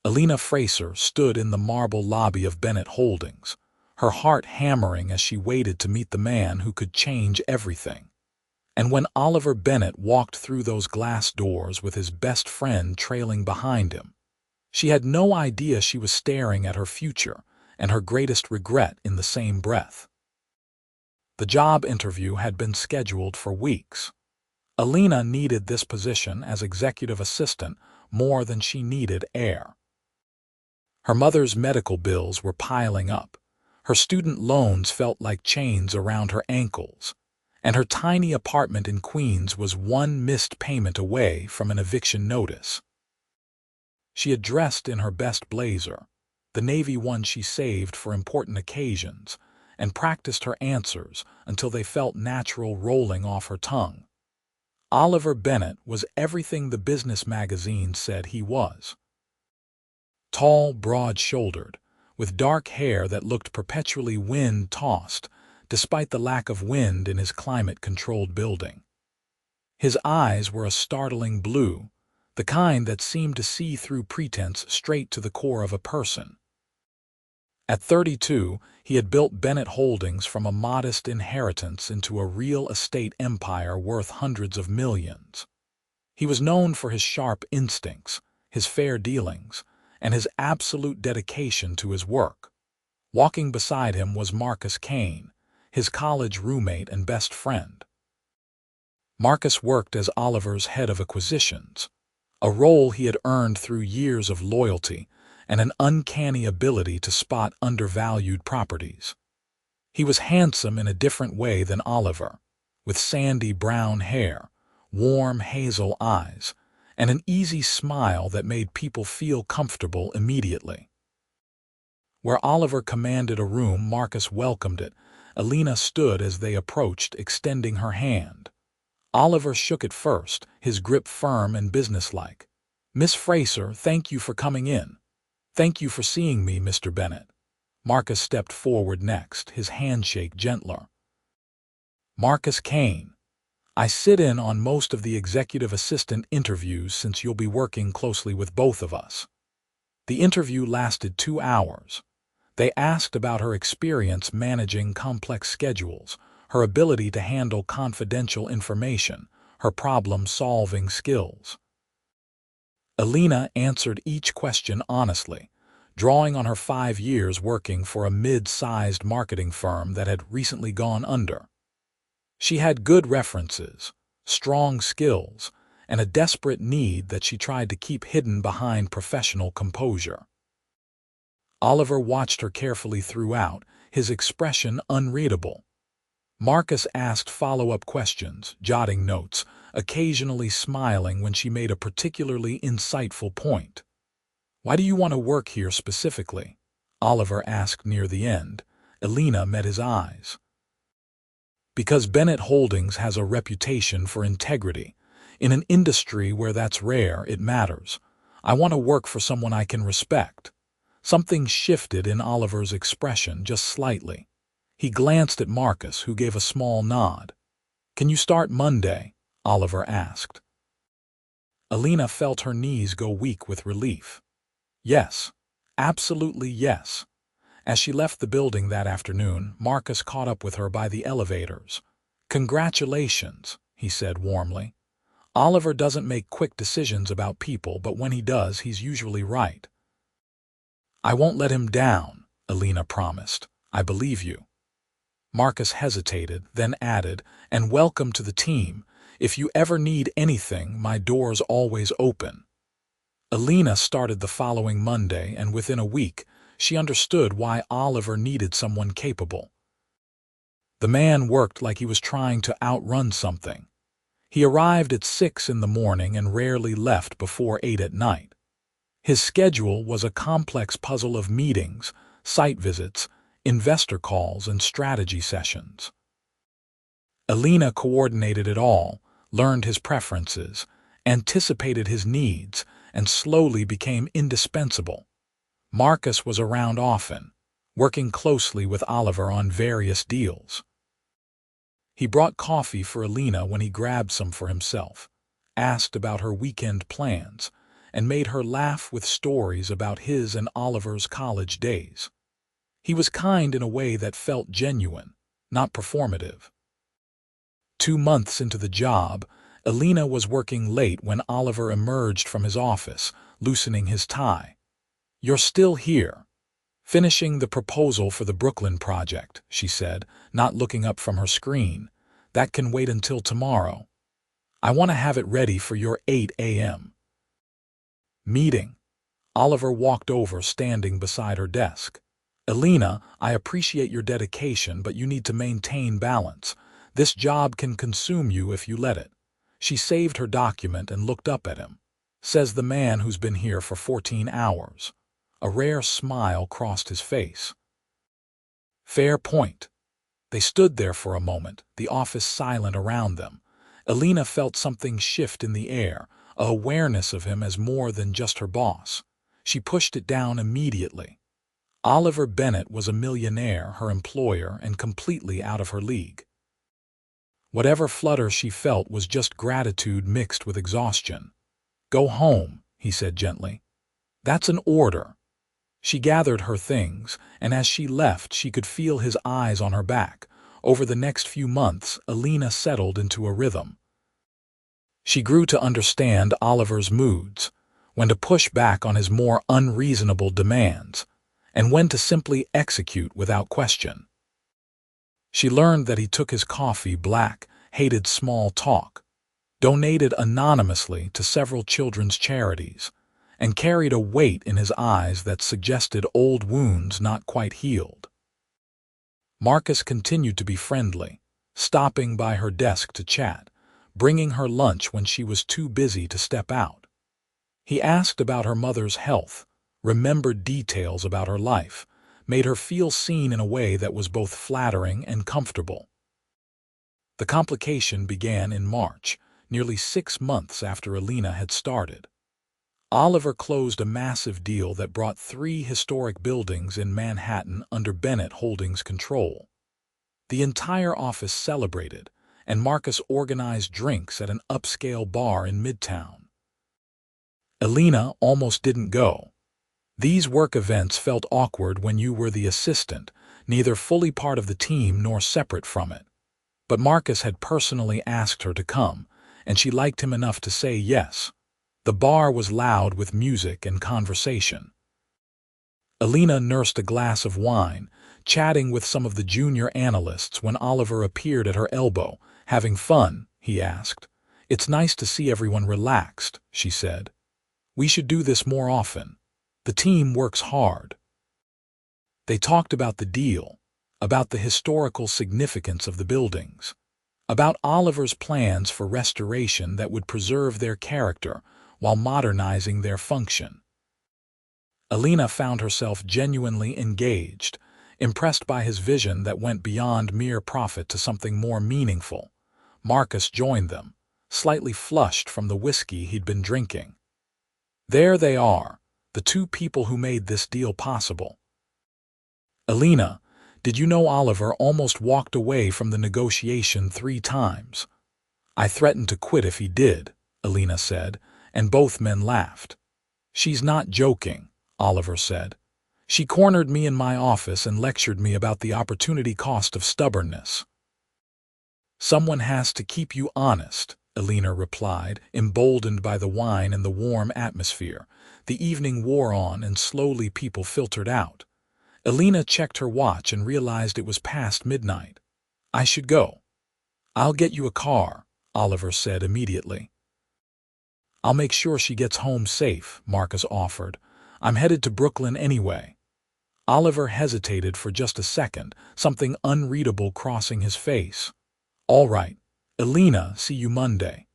Elena Fraser stood in the marble lobby of Bennett Holdings, her heart hammering as she waited to meet the man who could change everything. And when Oliver Bennett walked through those glass doors with his best friend trailing behind him, she had no idea she was staring at her future and her greatest regret in the same breath. The job interview had been scheduled for weeks. Elena needed this position as executive assistant more than she needed air. Her mother's medical bills were piling up. Her student loans felt like chains around her ankles, and her tiny apartment in Queens was one missed payment away from an eviction notice. She had dressed in her best blazer, the navy one she saved for important occasions, and practiced her answers until they felt natural rolling off her tongue. Oliver Bennett was everything the business magazine said he was. Tall, broad-shouldered, with dark hair that looked perpetually wind-tossed, despite the lack of wind in his climate-controlled building. His eyes were a startling blue, the kind that seemed to see through pretense straight to the core of a person. At 32, he had built Bennett Holdings from a modest inheritance into a real estate empire worth hundreds of millions. He was known for his sharp instincts, his fair dealings, and his absolute dedication to his work. Walking beside him was Marcus Kane, his college roommate and best friend. Marcus worked as Oliver's head of acquisitions, a role he had earned through years of loyalty and an uncanny ability to spot undervalued properties. He was handsome in a different way than Oliver, with sandy brown hair, warm hazel eyes, and an easy smile that made people feel comfortable immediately. Where Oliver commanded a room, Marcus welcomed it. Elena stood as they approached, extending her hand. Oliver shook it first, his grip firm and businesslike. "Miss Fraser, thank you for coming in." "Thank you for seeing me, Mr. Bennett." Marcus stepped forward next, his handshake gentler. "Marcus Kane. I sit in on most of the executive assistant interviews since you'll be working closely with both of us." The interview lasted 2 hours. They asked about her experience managing complex schedules, her ability to handle confidential information, her problem-solving skills. Elena answered each question honestly, drawing on her 5 years working for a mid-sized marketing firm that had recently gone under. She had good references, strong skills, and a desperate need that she tried to keep hidden behind professional composure. Oliver watched her carefully throughout, his expression unreadable. Marcus asked follow-up questions, jotting notes, occasionally smiling when she made a particularly insightful point. "Why do you want to work here specifically?" Oliver asked near the end. Elena met his eyes. "Because Bennett Holdings has a reputation for integrity. In an industry where that's rare, it matters. I want to work for someone I can respect." Something shifted in Oliver's expression just slightly. He glanced at Marcus, who gave a small nod. "Can you start Monday?" Oliver asked. Elena felt her knees go weak with relief. Yes, absolutely yes. As she left the building that afternoon, Marcus caught up with her by the elevators. "Congratulations," he said warmly. "Oliver doesn't make quick decisions about people, but when he does, he's usually right." "I won't let him down," Elena promised. "I believe you." Marcus hesitated, then added, "And welcome to the team. If you ever need anything, my door's always open." Elena started the following Monday, and within a week, she understood why Oliver needed someone capable. The man worked like he was trying to outrun something. He arrived at 6 in the morning and rarely left before 8 at night. His schedule was a complex puzzle of meetings, site visits, investor calls, and strategy sessions. Elena coordinated it all, learned his preferences, anticipated his needs, and slowly became indispensable. Marcus was around often, working closely with Oliver on various deals. He brought coffee for Elena when he grabbed some for himself, asked about her weekend plans, and made her laugh with stories about his and Oliver's college days. He was kind in a way that felt genuine, not performative. 2 months into the job, Elena was working late when Oliver emerged from his office, loosening his tie. "You're still here." "Finishing the proposal for the Brooklyn project," she said, not looking up from her screen. "That can wait until tomorrow. I want to have it ready for your 8 a.m. meeting." Oliver walked over, standing beside her desk. "Elena, I appreciate your dedication, but you need to maintain balance. This job can consume you if you let it." She saved her document and looked up at him. "Says the man who's been here for 14 hours. A rare smile crossed his face. "Fair point." They stood there for a moment, the office silent around them. Elena felt something shift in the air, a awareness of him as more than just her boss. She pushed it down immediately. Oliver Bennett was a millionaire, her employer, and completely out of her league. Whatever flutter she felt was just gratitude mixed with exhaustion. "Go home," he said gently. "That's an order." She gathered her things, and as she left she could feel his eyes on her back. Over the next few months, Elena settled into a rhythm. She grew to understand Oliver's moods, when to push back on his more unreasonable demands, and when to simply execute without question. She learned that he took his coffee black, hated small talk, donated anonymously to several children's charities, and carried a weight in his eyes that suggested old wounds not quite healed. Marcus continued to be friendly, stopping by her desk to chat, bringing her lunch when she was too busy to step out. He asked about her mother's health, remembered details about her life, made her feel seen in a way that was both flattering and comfortable. The complication began in March, nearly 6 months after Elena had started. Oliver closed a massive deal that brought 3 historic buildings in Manhattan under Bennett Holdings' control. The entire office celebrated, and Marcus organized drinks at an upscale bar in Midtown. Elena almost didn't go. These work events felt awkward when you were the assistant, neither fully part of the team nor separate from it. But Marcus had personally asked her to come, and she liked him enough to say yes. The bar was loud with music and conversation. Elena nursed a glass of wine, chatting with some of the junior analysts when Oliver appeared at her elbow. "Having fun?" he asked. "It's nice to see everyone relaxed," she said. "We should do this more often. The team works hard." They talked about the deal, about the historical significance of the buildings, about Oliver's plans for restoration that would preserve their character while modernizing their function. Elena found herself genuinely engaged, impressed by his vision that went beyond mere profit to something more meaningful. Marcus joined them, slightly flushed from the whiskey he'd been drinking. There they are, the 2 people who made this deal possible. "Elena, did you know Oliver almost walked away from the negotiation 3 times? I threatened to quit if he did," Elena said, and both men laughed. "She's not joking," Oliver said. "She cornered me in my office and lectured me about the opportunity cost of stubbornness." "Someone has to keep you honest," Elena replied, emboldened by the wine and the warm atmosphere. The evening wore on, and slowly people filtered out. Elena checked her watch and realized it was past midnight. "I should go." "I'll get you a car," Oliver said immediately. "I'll make sure she gets home safe," Marcus offered. "I'm headed to Brooklyn anyway." Oliver hesitated for just a second, something unreadable crossing his face. "All right, Elena, see you Monday."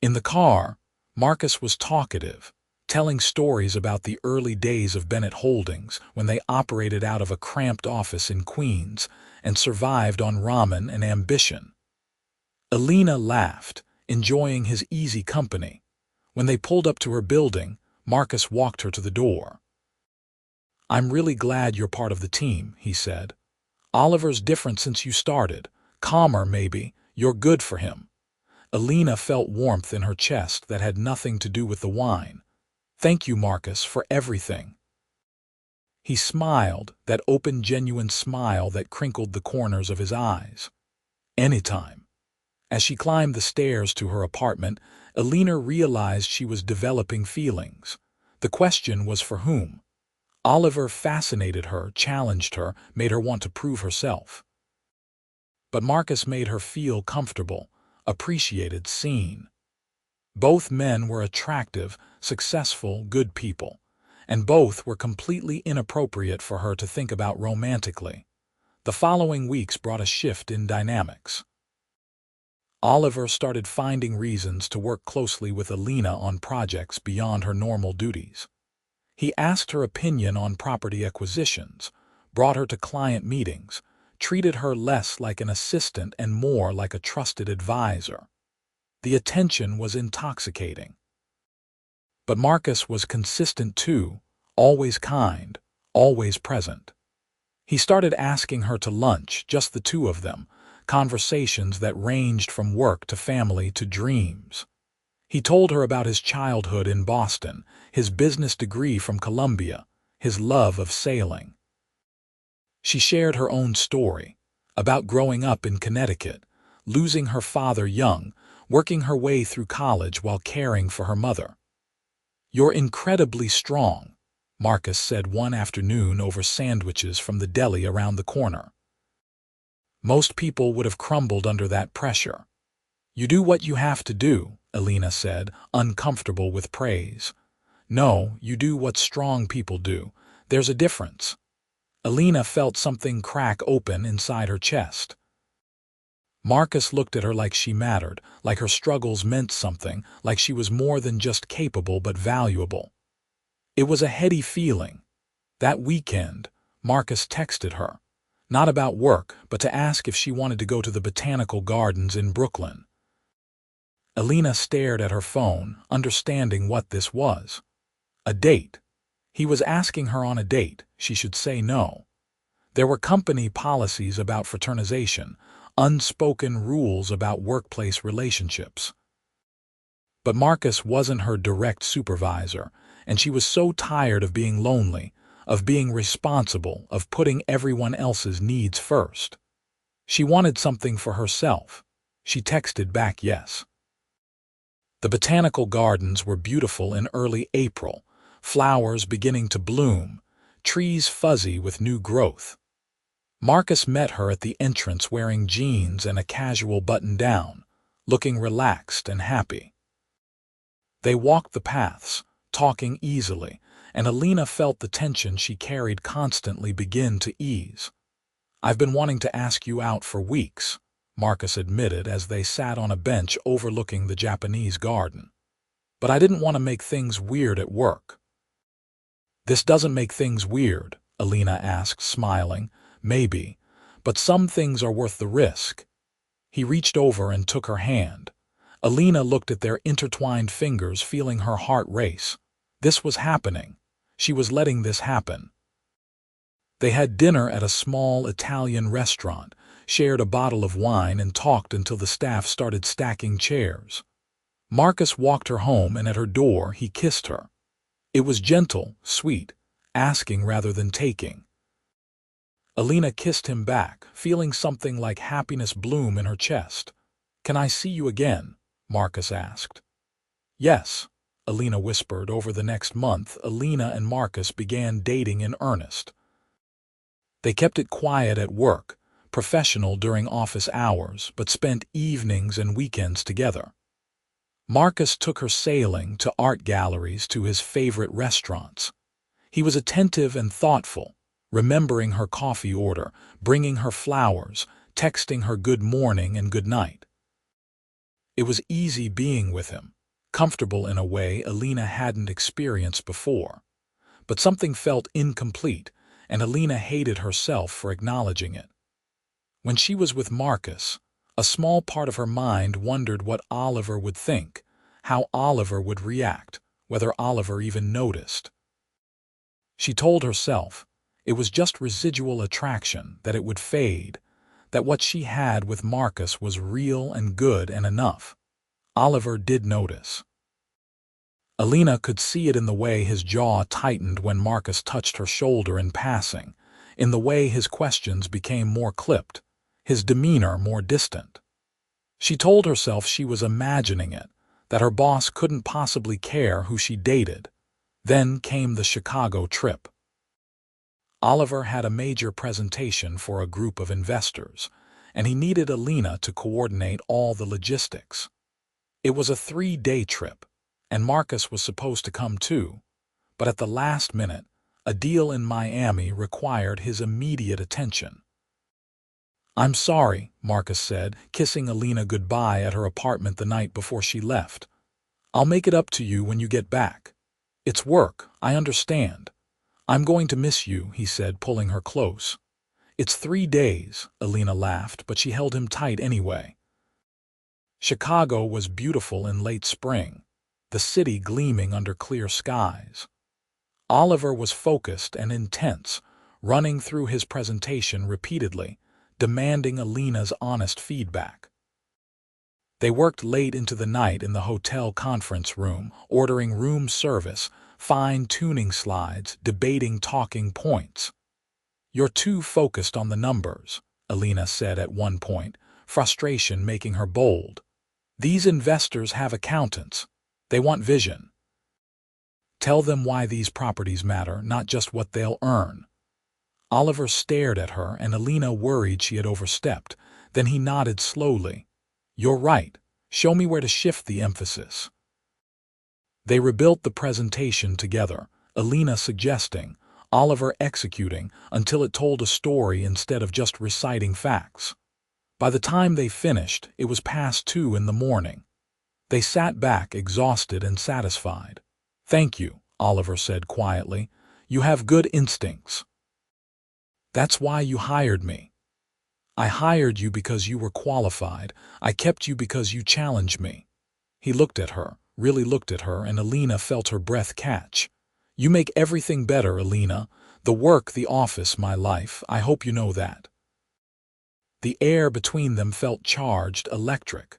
In the car, Marcus was talkative, telling stories about the early days of Bennett Holdings when they operated out of a cramped office in Queens and survived on ramen and ambition. Elena laughed, enjoying his easy company. When they pulled up to her building, Marcus walked her to the door. "I'm really glad you're part of the team," he said. "Oliver's different since you started. Calmer, maybe. You're good for him." Elena felt warmth in her chest that had nothing to do with the wine. "Thank you, Marcus, for everything." He smiled, that open, genuine smile that crinkled the corners of his eyes. "Anytime." As she climbed the stairs to her apartment, Elena realized she was developing feelings. The question was for whom? Oliver fascinated her, challenged her, made her want to prove herself. But Marcus made her feel comfortable, appreciated, seen. Both men were attractive, successful, good people, and both were completely inappropriate for her to think about romantically. The following weeks brought a shift in dynamics. Oliver started finding reasons to work closely with Elena on projects beyond her normal duties. He asked her opinion on property acquisitions, brought her to client meetings, treated her less like an assistant and more like a trusted advisor. The attention was intoxicating. But Marcus was consistent too, always kind, always present. He started asking her to lunch, just the two of them, conversations that ranged from work to family to dreams. He told her about his childhood in Boston, his business degree from Columbia, his love of sailing. She shared her own story, about growing up in Connecticut, losing her father young, working her way through college while caring for her mother. "You're incredibly strong," Marcus said one afternoon over sandwiches from the deli around the corner. "Most people would have crumbled under that pressure." "You do what you have to do," Elena said, uncomfortable with praise. "No, you do what strong people do. There's a difference." Elena felt something crack open inside her chest. Marcus looked at her like she mattered, like her struggles meant something, like she was more than just capable but valuable. It was a heady feeling. That weekend, Marcus texted her, not about work, but to ask if she wanted to go to the botanical gardens in Brooklyn. Elena stared at her phone, understanding what this was. A date. He was asking her on a date. She should say no. There were company policies about fraternization, unspoken rules about workplace relationships. But Marcus wasn't her direct supervisor, and she was so tired of being lonely, of being responsible, of putting everyone else's needs first. She wanted something for herself. She texted back yes. The botanical gardens were beautiful in early April, flowers beginning to bloom, trees fuzzy with new growth. Marcus met her at the entrance wearing jeans and a casual button-down, looking relaxed and happy. They walked the paths, talking easily, and Elena felt the tension she carried constantly begin to ease. "I've been wanting to ask you out for weeks," Marcus admitted as they sat on a bench overlooking the Japanese garden. "But I didn't want to make things weird at work." "This doesn't make things weird," Elena asked, smiling. "Maybe, but some things are worth the risk." He reached over and took her hand. Elena looked at their intertwined fingers, feeling her heart race. This was happening. She was letting this happen. They had dinner at a small Italian restaurant, shared a bottle of wine, and talked until the staff started stacking chairs. Marcus walked her home, and at her door he kissed her. It was gentle, sweet, asking rather than taking. Elena kissed him back, feeling something like happiness bloom in her chest. "Can I see you again?" Marcus asked. "Yes," Elena whispered. Over the next month, Elena and Marcus began dating in earnest. They kept it quiet at work, professional during office hours, but spent evenings and weekends together. Marcus took her sailing, to art galleries, to his favorite restaurants. He was attentive and thoughtful, remembering her coffee order, bringing her flowers, texting her good morning and good night. It was easy being with him, comfortable in a way Elena hadn't experienced before. But something felt incomplete, and Elena hated herself for acknowledging it. When she was with Marcus, a small part of her mind wondered what Oliver would think, how Oliver would react, whether Oliver even noticed. She told herself it was just residual attraction, that it would fade, that what she had with Marcus was real and good and enough. Oliver did notice. Elena could see it in the way his jaw tightened when Marcus touched her shoulder in passing, in the way his questions became more clipped, his demeanor more distant. She told herself she was imagining it, that her boss couldn't possibly care who she dated. Then came the Chicago trip. Oliver had a major presentation for a group of investors, and he needed Elena to coordinate all the logistics. It was a 3-day trip, and Marcus was supposed to come too, but at the last minute, a deal in Miami required his immediate attention. "I'm sorry," Marcus said, kissing Elena goodbye at her apartment the night before she left. "I'll make it up to you when you get back. It's work, I understand. I'm going to miss you," he said, pulling her close. "It's 3 days," Elena laughed, but she held him tight anyway. Chicago was beautiful in late spring, the city gleaming under clear skies. Oliver was focused and intense, running through his presentation repeatedly, demanding Elena's honest feedback. They worked late into the night in the hotel conference room, ordering room service, fine-tuning slides, debating talking points. "You're too focused on the numbers," Elena said at one point, frustration making her bold. "These investors have accountants. They want vision. Tell them why these properties matter, not just what they'll earn." Oliver stared at her, and Elena worried she had overstepped. Then he nodded slowly. "You're right. Show me where to shift the emphasis." They rebuilt the presentation together, Elena suggesting, Oliver executing, until it told a story instead of just reciting facts. By the time they finished, it was past 2 in the morning. They sat back, exhausted and satisfied. "Thank you," Oliver said quietly. "You have good instincts. That's why you hired me. I hired you because you were qualified. I kept you because you challenged me." He looked at her, really looked at her, and Elena felt her breath catch. "You make everything better, Elena. The work, the office, my life. I hope you know that." The air between them felt charged, electric.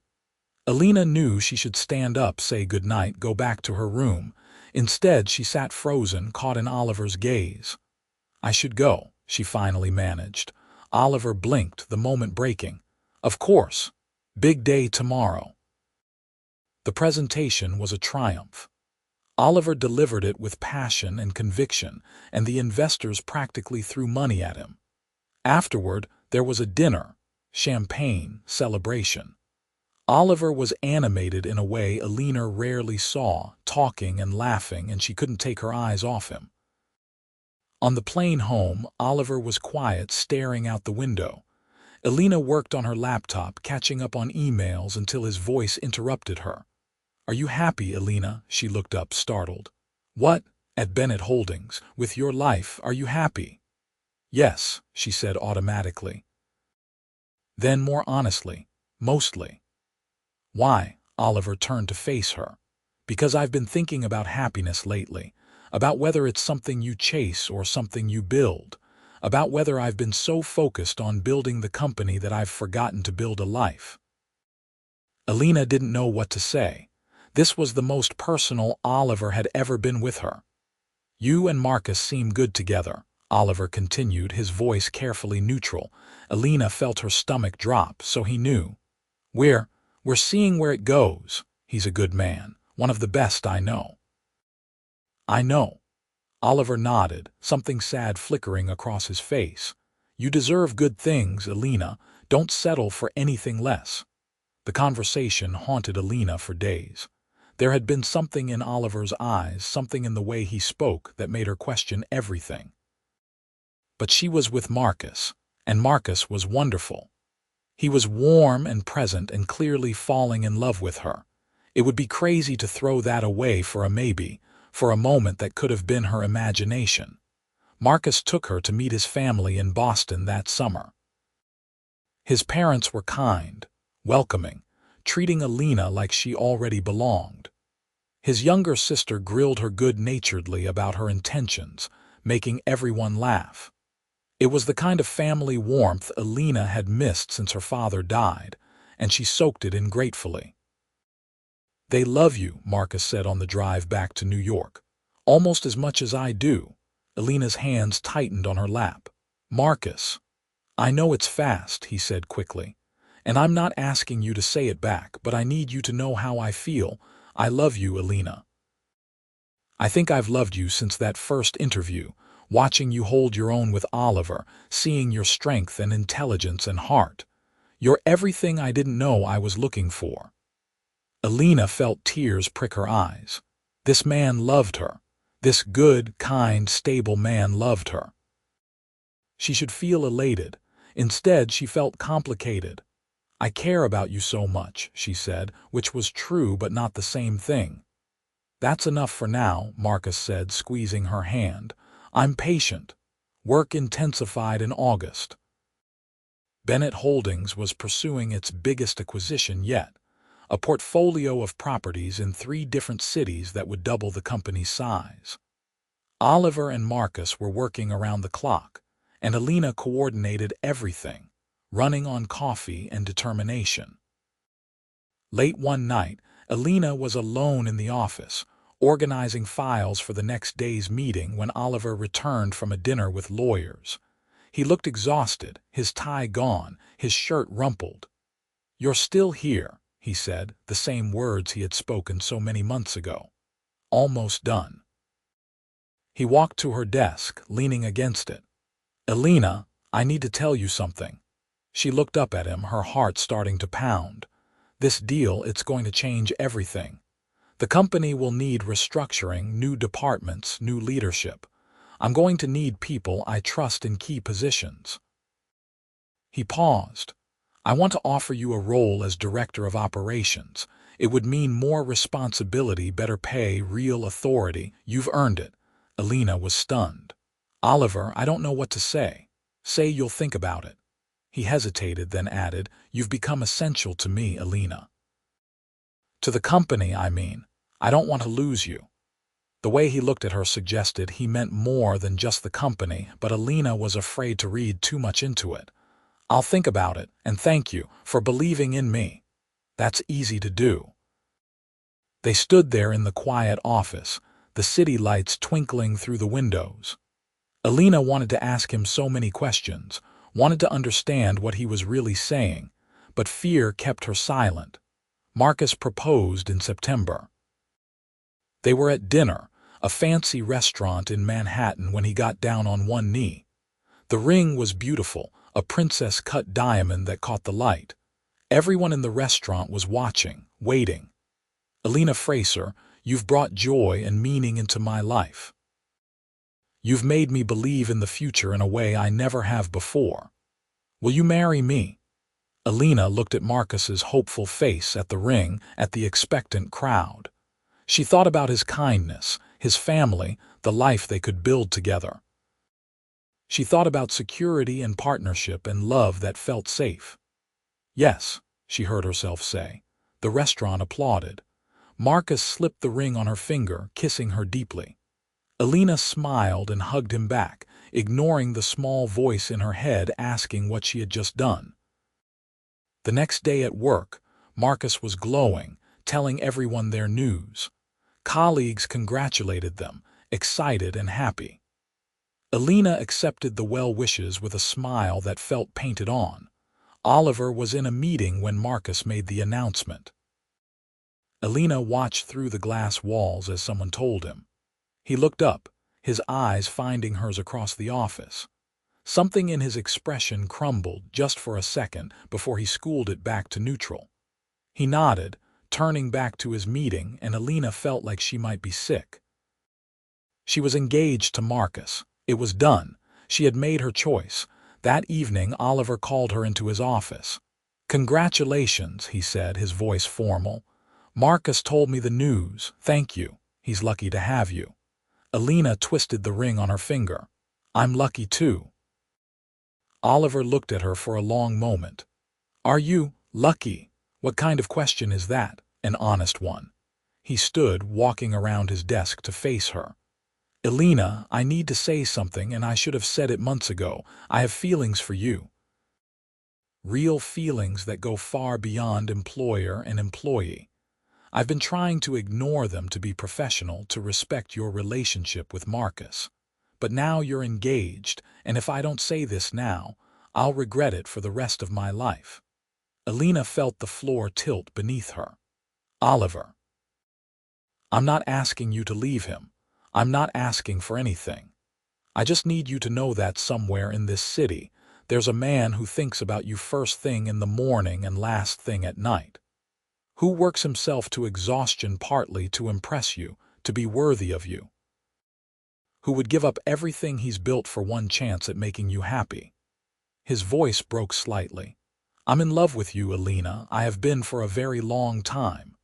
Elena knew she should stand up, say goodnight, go back to her room. Instead, she sat frozen, caught in Oliver's gaze. "I should go," she finally managed. Oliver blinked, the moment breaking. "Of course. Big day tomorrow." The presentation was a triumph. Oliver delivered it with passion and conviction, and the investors practically threw money at him. Afterward, there was a dinner, champagne, celebration. Oliver was animated in a way Elena rarely saw, talking and laughing, and she couldn't take her eyes off him. On the plane home, Oliver was quiet, staring out the window. Elena worked on her laptop, catching up on emails until his voice interrupted her. "Are you happy, Elena?" She looked up, startled. "What? At Bennett Holdings, with your life, are you happy?" "Yes," she said automatically. Then more honestly, "Mostly." "Why?" Oliver turned to face her. "Because I've been thinking about happiness lately, about whether it's something you chase or something you build, about whether I've been so focused on building the company that I've forgotten to build a life." Elena didn't know what to say. This was the most personal Oliver had ever been with her. "You and Marcus seem good together," Oliver continued, his voice carefully neutral. Elena felt her stomach drop, so he knew. We're seeing where it goes. He's a good man, one of the best I know." "I know." Oliver nodded, something sad flickering across his face. "You deserve good things, Elena. Don't settle for anything less." The conversation haunted Elena for days. There had been something in Oliver's eyes, something in the way he spoke, that made her question everything. But she was with Marcus, and Marcus was wonderful. He was warm and present and clearly falling in love with her. It would be crazy to throw that away for a maybe, for a moment that could have been her imagination. Marcus took her to meet his family in Boston that summer. His parents were kind, welcoming, treating Elena like she already belonged. His younger sister grilled her good-naturedly about her intentions, making everyone laugh. It was the kind of family warmth Elena had missed since her father died, and she soaked it in gratefully. They love you, Marcus said on the drive back to New York. Almost as much as I do. Elena's hands tightened on her lap. Marcus, I know it's fast, he said quickly. And I'm not asking you to say it back, but I need you to know how I feel. I love you, Elena. I think I've loved you since that first interview, watching you hold your own with Oliver, seeing your strength and intelligence and heart. You're everything I didn't know I was looking for. Elena felt tears prick her eyes. This man loved her. This good, kind, stable man loved her. She should feel elated. Instead, she felt complicated. I care about you so much, she said, which was true but not the same thing. That's enough for now, Marcus said, squeezing her hand. I'm patient. Work intensified in August. Bennett Holdings was pursuing its biggest acquisition yet, a portfolio of properties in 3 different cities that would double the company's size. Oliver and Marcus were working around the clock, and Elena coordinated everything, running on coffee and determination. Late one night, Elena was alone in the office, organizing files for the next day's meeting when Oliver returned from a dinner with lawyers. He looked exhausted, his tie gone, his shirt rumpled. You're still here, he said, the same words he had spoken so many months ago. Almost done. He walked to her desk, leaning against it. Elena, I need to tell you something. She looked up at him, her heart starting to pound. This deal, it's going to change everything. The company will need restructuring, new departments, new leadership. I'm going to need people I trust in key positions. He paused. I want to offer you a role as director of operations. It would mean more responsibility, better pay, real authority. You've earned it. Elena was stunned. Oliver, I don't know what to say. Say you'll think about it. He hesitated, then added, You've become essential to me, Elena. To the company, I mean. I don't want to lose you. The way he looked at her suggested he meant more than just the company, but Elena was afraid to read too much into it. I'll think about it, and thank you for believing in me. That's easy to do. They stood there in the quiet office, the city lights twinkling through the windows. Elena wanted to ask him so many questions, wanted to understand what he was really saying, but fear kept her silent. Marcus proposed in September. They were at dinner, a fancy restaurant in Manhattan, when he got down on one knee. The ring was beautiful, a princess-cut diamond that caught the light. Everyone in the restaurant was watching, waiting. Elena Fraser, you've brought joy and meaning into my life. You've made me believe in the future in a way I never have before. Will you marry me? Elena looked at Marcus's hopeful face, at the ring, at the expectant crowd. She thought about his kindness, his family, the life they could build together. She thought about security and partnership and love that felt safe. Yes, she heard herself say. The restaurant applauded. Marcus slipped the ring on her finger, kissing her deeply. Elena smiled and hugged him back, ignoring the small voice in her head asking what she had just done. The next day at work, Marcus was glowing, telling everyone their news. Colleagues congratulated them, excited and happy. Elena accepted the well wishes with a smile that felt painted on. Oliver was in a meeting when Marcus made the announcement. Elena watched through the glass walls as someone told him. He looked up, his eyes finding hers across the office. Something in his expression crumbled just for a second before he schooled it back to neutral. He nodded, turning back to his meeting, and Elena felt like she might be sick. She was engaged to Marcus. It was done. She had made her choice. That evening, Oliver called her into his office. Congratulations, he said, his voice formal. Marcus told me the news. Thank you. He's lucky to have you. Elena twisted the ring on her finger. I'm lucky too. Oliver looked at her for a long moment. Are you lucky? What kind of question is that? An honest one. He stood, walking around his desk to face her. Elena, I need to say something, and I should have said it months ago. I have feelings for you. Real feelings that go far beyond employer and employee. I've been trying to ignore them to be professional, to respect your relationship with Marcus. But now you're engaged, and if I don't say this now, I'll regret it for the rest of my life." Elena felt the floor tilt beneath her. "Oliver, I'm not asking you to leave him. I'm not asking for anything. I just need you to know that somewhere in this city, there's a man who thinks about you first thing in the morning and last thing at night. Who works himself to exhaustion partly to impress you, to be worthy of you. Who would give up everything he's built for one chance at making you happy." His voice broke slightly. "I'm in love with you, Elena. I have been for a very long time."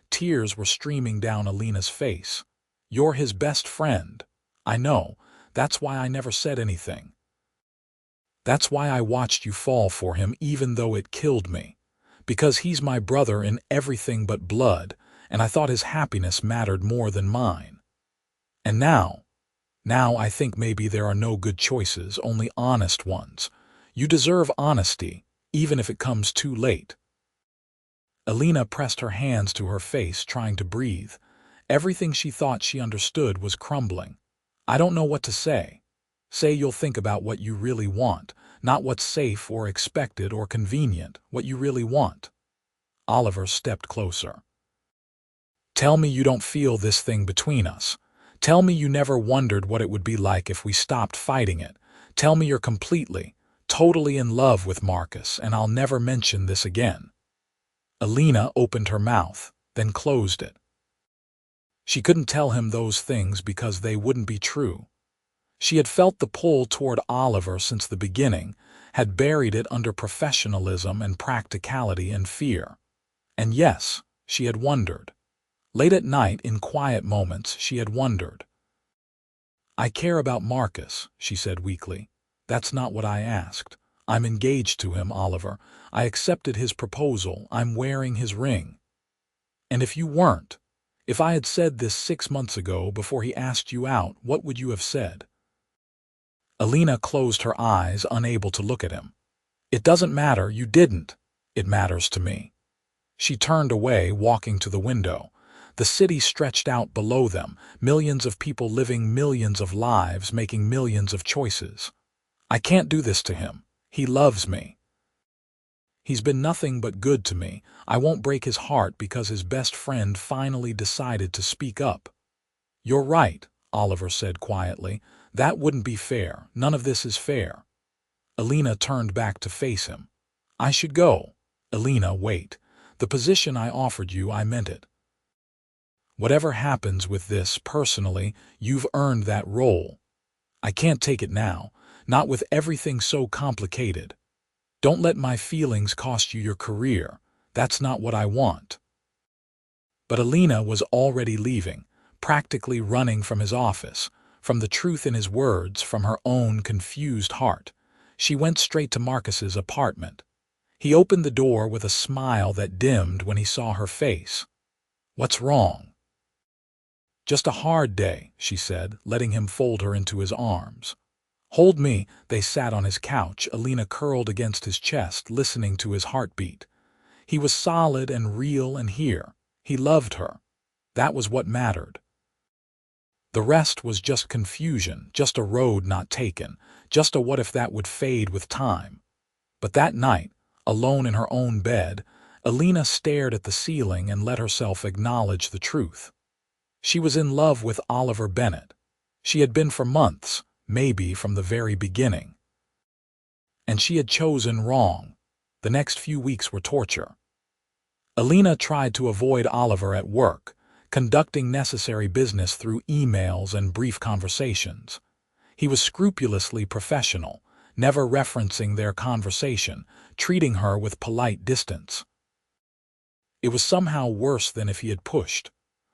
Tears were streaming down Elena's face. "You're his best friend. I know. That's why I never said anything. That's why I watched you fall for him even though it killed me. Because he's my brother in everything but blood, and I thought his happiness mattered more than mine. And now I think maybe there are no good choices, only honest ones. You deserve honesty, even if it comes too late." Elena pressed her hands to her face, trying to breathe. Everything she thought she understood was crumbling. "I don't know what to say." "Say you'll think about what you really want, not what's safe or expected or convenient, what you really want." Oliver stepped closer. "Tell me you don't feel this thing between us. Tell me you never wondered what it would be like if we stopped fighting it. Tell me you're completely, totally in love with Marcus, and I'll never mention this again." Elena opened her mouth, then closed it. She couldn't tell him those things because they wouldn't be true. She had felt the pull toward Oliver since the beginning, had buried it under professionalism and practicality and fear. And yes, she had wondered. Late at night, in quiet moments, she had wondered. "I care about Marcus," she said weakly. "That's not what I asked. I'm engaged to him, Oliver. I accepted his proposal. I'm wearing his ring. And if you weren't, if I had said this 6 months ago before he asked you out, what would you have said?" Elena closed her eyes, unable to look at him. "It doesn't matter, you didn't. It matters to me." She turned away, walking to the window. The city stretched out below them, millions of people living millions of lives, making millions of choices. "I can't do this to him. He loves me. He's been nothing but good to me. I won't break his heart because his best friend finally decided to speak up." "You're right," Oliver said quietly. "That wouldn't be fair. None of this is fair." Elena turned back to face him. "I should go." "Elena, wait. The position I offered you, I meant it. Whatever happens with this, personally, you've earned that role. I can't take it now, not with everything so complicated. Don't let my feelings cost you your career. That's not what I want." But Elena was already leaving, practically running from his office, from the truth in his words, from her own confused heart. She went straight to Marcus's apartment. He opened the door with a smile that dimmed when he saw her face. "What's wrong?" "Just a hard day," she said, letting him fold her into his arms. "Hold me." They sat on his couch, Elena curled against his chest, listening to his heartbeat. He was solid and real and here. He loved her. That was what mattered. The rest was just confusion, just a road not taken, just a what if that would fade with time. But that night, alone in her own bed, Elena stared at the ceiling and let herself acknowledge the truth. She was in love with Oliver Bennett. She had been for months, maybe from the very beginning. And she had chosen wrong. The next few weeks were torture. Elena tried to avoid Oliver at work, conducting necessary business through emails and brief conversations. He was scrupulously professional, never referencing their conversation, treating her with polite distance. It was somehow worse than if he had pushed.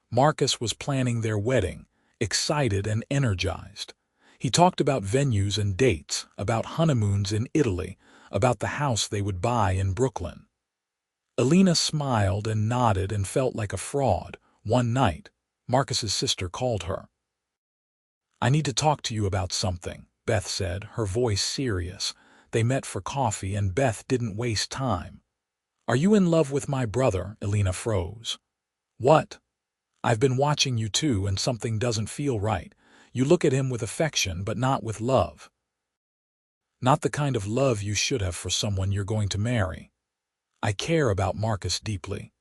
Marcus was planning their wedding, excited and energized. He talked about venues and dates, about honeymoons in Italy, about the house they would buy in Brooklyn. Elena smiled and nodded and felt like a fraud. One night, Marcus's sister called her. "I need to talk to you about something," Beth said, her voice serious. They met for coffee and Beth didn't waste time. "Are you in love with my brother?" Elena froze. What? I've been watching you too, and something doesn't feel right. You look at him with affection, but not with love. Not the kind of love you should have for someone you're going to marry. I care about Marcus deeply.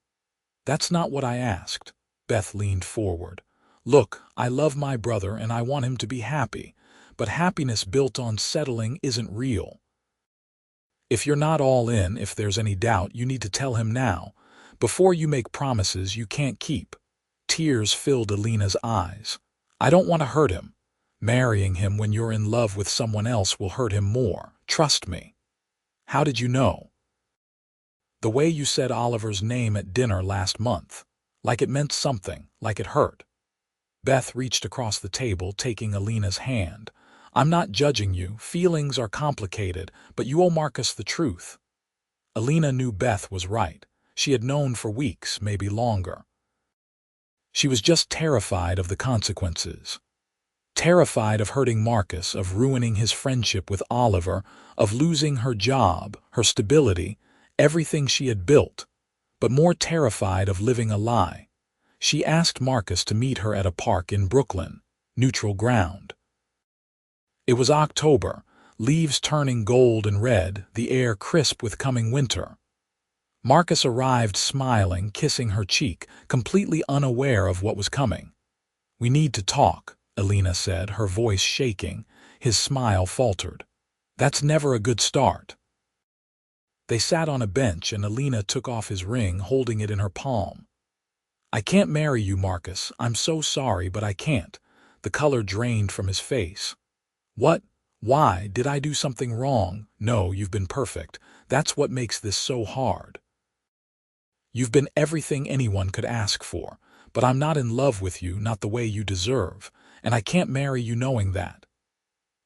That's not what I asked. Beth leaned forward. Look, I love my brother and I want him to be happy, but happiness built on settling isn't real. If you're not all in, if there's any doubt, you need to tell him now, before you make promises you can't keep. Tears filled Elena's eyes. I don't want to hurt him. Marrying him when you're in love with someone else will hurt him more. Trust me. How did you know? The way you said Oliver's name at dinner last month. Like it meant something, like it hurt. Beth reached across the table, taking Elena's hand. I'm not judging you. Feelings are complicated, but you owe Marcus the truth. Elena knew Beth was right. She had known for weeks, maybe longer. She was just terrified of the consequences. Terrified of hurting Marcus, of ruining his friendship with Oliver, of losing her job, her stability, everything she had built, but more terrified of living a lie. She asked Marcus to meet her at a park in Brooklyn, neutral ground. It was October, leaves turning gold and red, the air crisp with coming winter. Marcus arrived smiling, kissing her cheek, completely unaware of what was coming. We need to talk, Elena said, her voice shaking. His smile faltered. That's never a good start. They sat on a bench and Elena took off his ring, holding it in her palm. I can't marry you, Marcus. I'm so sorry, but I can't. The color drained from his face. What? Why? Did I do something wrong? No, you've been perfect. That's what makes this so hard. You've been everything anyone could ask for, but I'm not in love with you, not the way you deserve, and I can't marry you knowing that.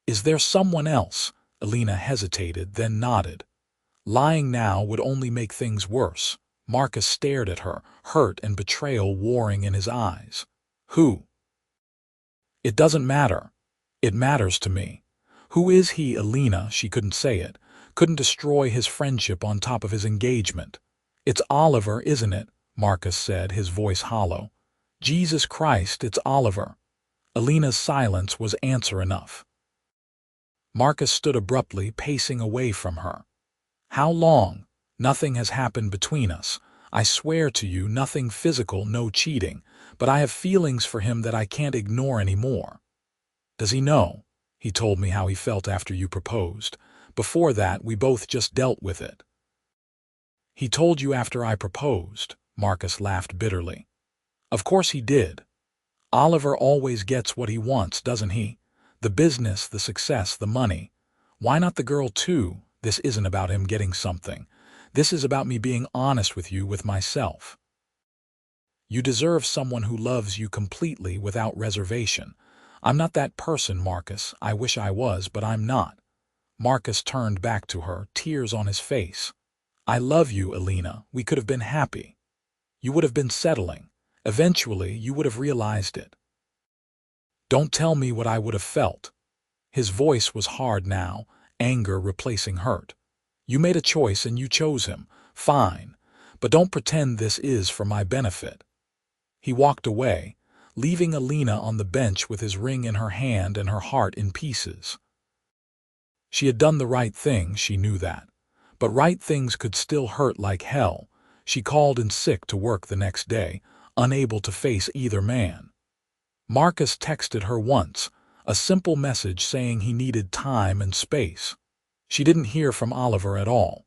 Is there someone else? Elena hesitated, then nodded. Lying now would only make things worse. Marcus stared at her, hurt and betrayal warring in his eyes. Who? It doesn't matter. It matters to me. Who is he, Elena? She couldn't say it, couldn't destroy his friendship on top of his engagement. It's Oliver, isn't it? Marcus said, his voice hollow. Jesus Christ, it's Oliver. Elena's silence was answer enough. Marcus stood abruptly, pacing away from her. How long? Nothing has happened between us. I swear to you, nothing physical, no cheating, but I have feelings for him that I can't ignore anymore. Does he know? He told me how he felt after you proposed. Before that, we both just dealt with it. He told you after I proposed, Marcus laughed bitterly. Of course he did. Oliver always gets what he wants, doesn't he? The business, the success, the money. Why not the girl too? This isn't about him getting something. This is about me being honest with you, with myself. You deserve someone who loves you completely without reservation. I'm not that person, Marcus. I wish I was, but I'm not. Marcus turned back to her, tears on his face. I love you, Elena. We could have been happy. You would have been settling. Eventually, you would have realized it. Don't tell me what I would have felt. His voice was hard now, anger replacing hurt. You made a choice and you chose him. Fine. But don't pretend this is for my benefit. He walked away, leaving Elena on the bench with his ring in her hand and her heart in pieces. She had done the right thing, she knew that. But right things could still hurt like hell. She called in sick to work the next day, unable to face either man. Marcus texted her once, a simple message saying he needed time and space. She didn't hear from Oliver at all.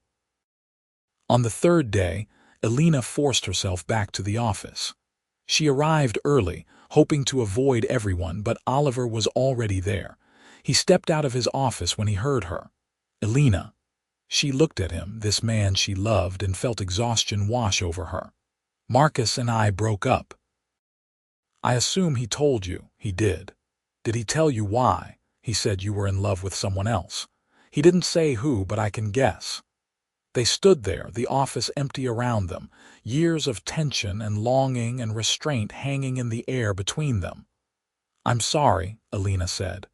On the third day, Elena forced herself back to the office. She arrived early, hoping to avoid everyone, but Oliver was already there. He stepped out of his office when he heard her. Elena. She looked at him, this man she loved, and felt exhaustion wash over her. Marcus and I broke up. I assume he told you. He did. Did he tell you why? He said you were in love with someone else. He didn't say who, but I can guess. They stood there, the office empty around them, years of tension and longing and restraint hanging in the air between them. I'm sorry, Elena said.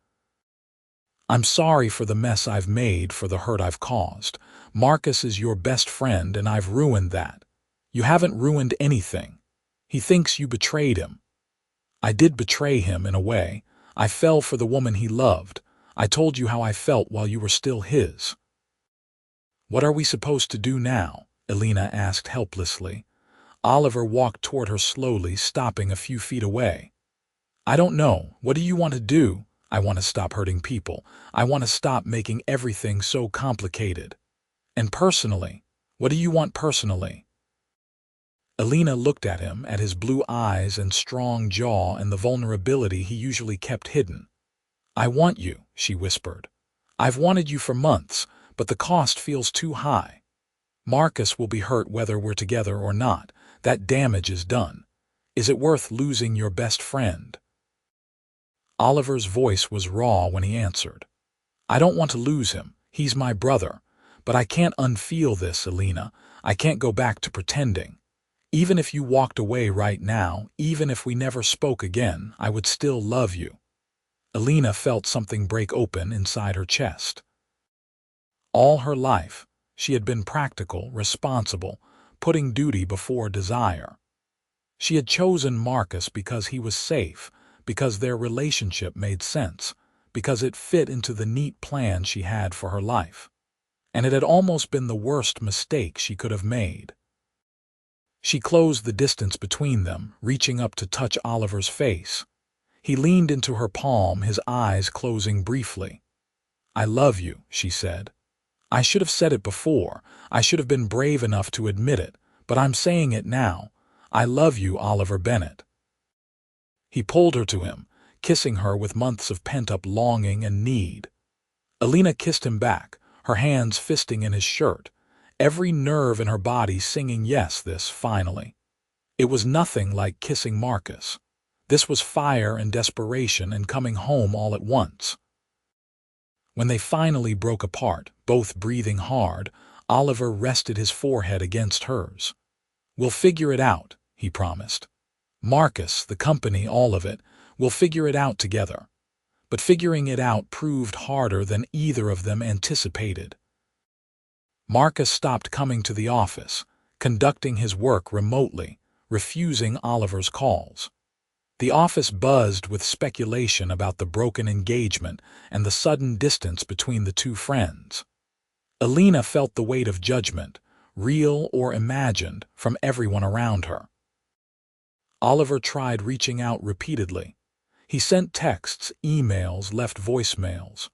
I'm sorry for the mess I've made, for the hurt I've caused. Marcus is your best friend, and I've ruined that. You haven't ruined anything. He thinks you betrayed him. I did betray him in a way. I fell for the woman he loved. I told you how I felt while you were still his. What are we supposed to do now? Elena asked helplessly. Oliver walked toward her slowly, stopping a few feet away. I don't know. What do you want to do? I want to stop hurting people. I want to stop making everything so complicated. And personally, what do you want personally? Elena looked at him, at his blue eyes and strong jaw and the vulnerability he usually kept hidden. I want you, she whispered. I've wanted you for months, but the cost feels too high. Marcus will be hurt whether we're together or not. That damage is done. Is it worth losing your best friend? Oliver's voice was raw when he answered. I don't want to lose him. He's my brother. But I can't unfeel this, Elena. I can't go back to pretending. Even if you walked away right now, even if we never spoke again, I would still love you. Elena felt something break open inside her chest. All her life, she had been practical, responsible, putting duty before desire. She had chosen Marcus because he was safe, because their relationship made sense, because it fit into the neat plan she had for her life. And it had almost been the worst mistake she could have made. She closed the distance between them, reaching up to touch Oliver's face. He leaned into her palm, his eyes closing briefly. I love you, she said. I should have said it before. I should have been brave enough to admit it, but I'm saying it now. I love you, Oliver Bennett. He pulled her to him, kissing her with months of pent-up longing and need. Elena kissed him back, her hands fisting in his shirt, every nerve in her body singing yes this finally. It was nothing like kissing Marcus. This was fire and desperation and coming home all at once. When they finally broke apart, both breathing hard, Oliver rested his forehead against hers. We'll figure it out, he promised. Marcus, the company, all of it, we'll figure it out together. But figuring it out proved harder than either of them anticipated. Marcus stopped coming to the office, conducting his work remotely, refusing Oliver's calls. The office buzzed with speculation about the broken engagement and the sudden distance between the two friends. Elena felt the weight of judgment, real or imagined, from everyone around her. Oliver tried reaching out repeatedly. He sent texts, emails, left voicemails.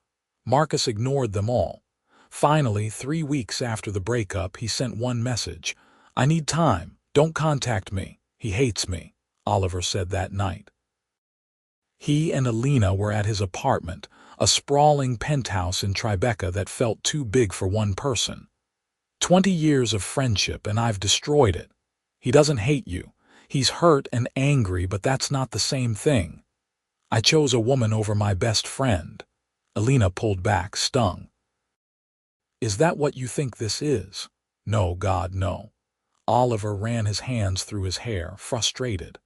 Marcus ignored them all. Finally, 3 weeks after the breakup, he sent one message. I need time. Don't contact me. He hates me, Oliver said that night. He and Elena were at his apartment, a sprawling penthouse in Tribeca that felt too big for one person. 20 years of friendship and I've destroyed it. He doesn't hate you. He's hurt and angry, but that's not the same thing. I chose a woman over my best friend. Elena pulled back, stung. Is that what you think this is? No, God, no. Oliver ran his hands through his hair, frustrated.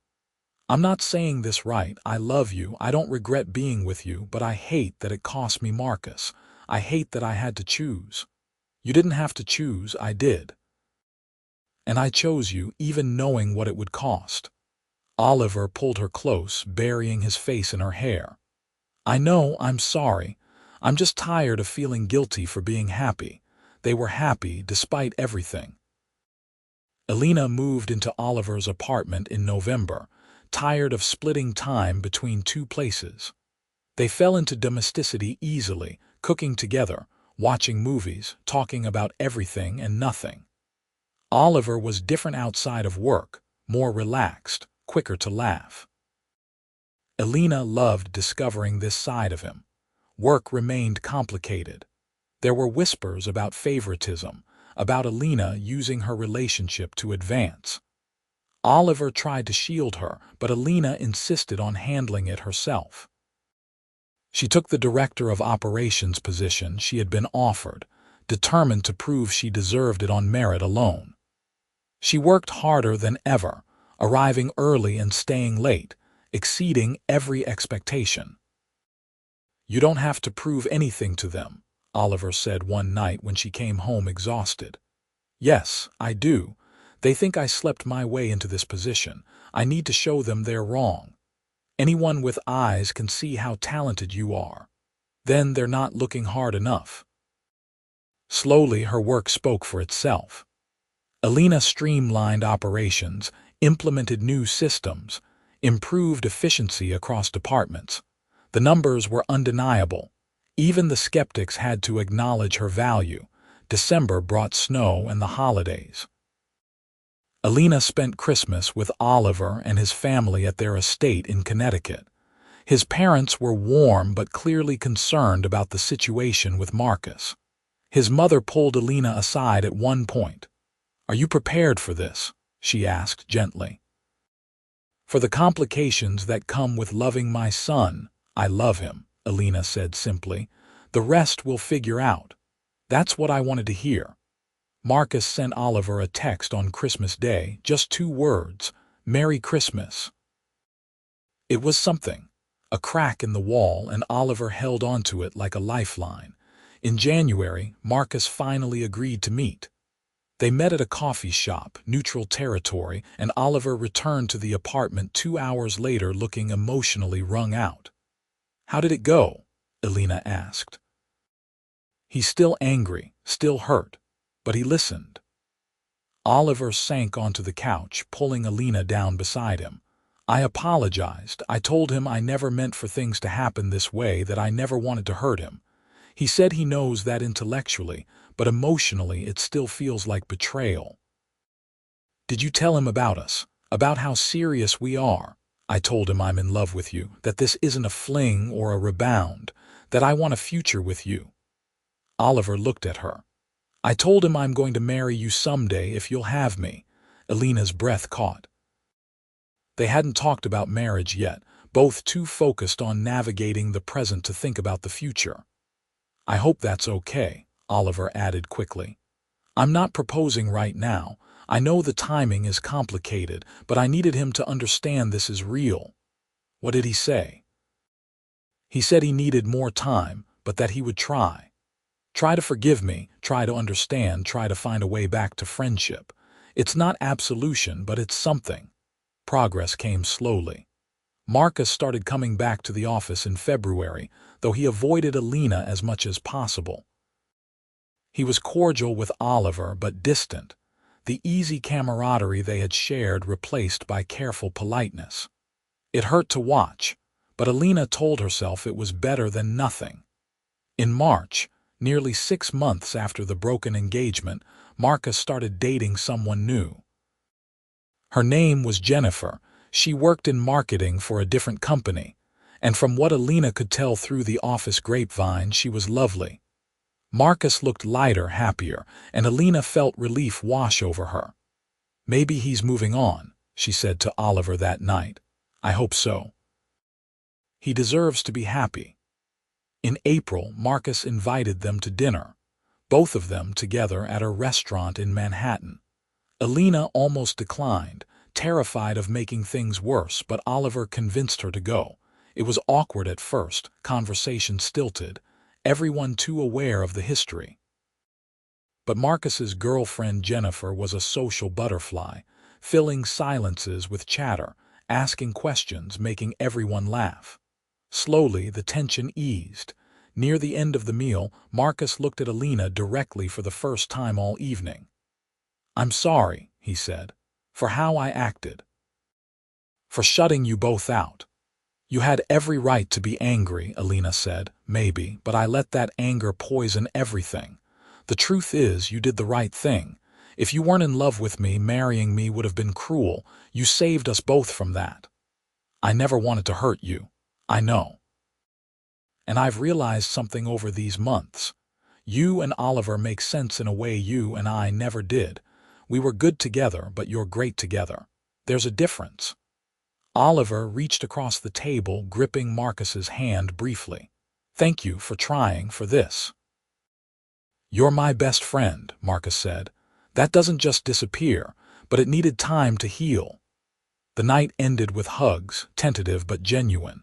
I'm not saying this right. I love you. I don't regret being with you, but I hate that it cost me Marcus. I hate that I had to choose. You didn't have to choose, I did. And I chose you, even knowing what it would cost. Oliver pulled her close, burying his face in her hair. I know, I'm sorry. I'm just tired of feeling guilty for being happy. They were happy despite everything. Elena moved into Oliver's apartment in November, tired of splitting time between two places. They fell into domesticity easily, cooking together, watching movies, talking about everything and nothing. Oliver was different outside of work, more relaxed, quicker to laugh. Elena loved discovering this side of him. Work remained complicated. There were whispers about favoritism, about Elena using her relationship to advance. Oliver tried to shield her, but Elena insisted on handling it herself. She took the director of operations position she had been offered, determined to prove she deserved it on merit alone. She worked harder than ever, arriving early and staying late, exceeding every expectation. You don't have to prove anything to them, Oliver said one night when she came home exhausted. Yes, I do. They think I slept my way into this position. I need to show them they're wrong. Anyone with eyes can see how talented you are. Then they're not looking hard enough." Slowly, her work spoke for itself. Elena streamlined operations, implemented new systems, improved efficiency across departments. The numbers were undeniable. Even the skeptics had to acknowledge her value. December brought snow and the holidays. Elena spent Christmas with Oliver and his family at their estate in Connecticut. His parents were warm but clearly concerned about the situation with Marcus. His mother pulled Elena aside at one point. "Are you prepared for this?" she asked gently. "For the complications that come with loving my son, I love him," Elena said simply. "The rest we'll figure out." That's what I wanted to hear. Marcus sent Oliver a text on Christmas Day, just 2 words, "Merry Christmas." It was something. A crack in the wall, and Oliver held onto it like a lifeline. In January, Marcus finally agreed to meet. They met at a coffee shop, neutral territory, and Oliver returned to the apartment 2 hours later looking emotionally wrung out. "How did it go?" Elena asked. "He's still angry, still hurt, but he listened." Oliver sank onto the couch, pulling Elena down beside him. "I apologized. I told him I never meant for things to happen this way, that I never wanted to hurt him. He said he knows that intellectually, but emotionally it still feels like betrayal." "Did you tell him about us, about how serious we are?" "I told him I'm in love with you, that this isn't a fling or a rebound, that I want a future with you." Oliver looked at her. "I told him I'm going to marry you someday if you'll have me." Elena's breath caught. They hadn't talked about marriage yet, both too focused on navigating the present to think about the future. "I hope that's okay," Oliver added quickly. "I'm not proposing right now. I know the timing is complicated, but I needed him to understand this is real." "What did he say?" "He said he needed more time, but that he would try. Try to forgive me, try to understand, try to find a way back to friendship. It's not absolution, but it's something." Progress came slowly. Marcus started coming back to the office in February, though he avoided Elena as much as possible. He was cordial with Oliver, but distant, the easy camaraderie they had shared replaced by careful politeness. It hurt to watch, but Elena told herself it was better than nothing. In March, nearly 6 months after the broken engagement, Marcus started dating someone new. Her name was Jennifer. She worked in marketing for a different company, and from what Elena could tell through the office grapevine, she was lovely. Marcus looked lighter, happier, and Elena felt relief wash over her. "Maybe he's moving on," she said to Oliver that night. "I hope so. He deserves to be happy." In April, Marcus invited them to dinner, both of them together at a restaurant in Manhattan. Elena almost declined, terrified of making things worse, but Oliver convinced her to go. It was awkward at first, conversation stilted, everyone too aware of the history. But Marcus's girlfriend Jennifer was a social butterfly, filling silences with chatter, asking questions, making everyone laugh. Slowly, the tension eased. Near the end of the meal, Marcus looked at Elena directly for the first time all evening. "I'm sorry," he said, "for how I acted. For shutting you both out." "You had every right to be angry," Elena said, "maybe, but I let that anger poison everything. The truth is, you did the right thing. If you weren't in love with me, marrying me would have been cruel. You saved us both from that. I never wanted to hurt you. I know. And I've realized something over these months. You and Oliver make sense in a way you and I never did. We were good together, but you're great together. There's a difference." Oliver reached across the table, gripping Marcus's hand briefly. "Thank you for trying for this." "You're my best friend," Marcus said. "That doesn't just disappear, but it needed time to heal." The night ended with hugs, tentative but genuine.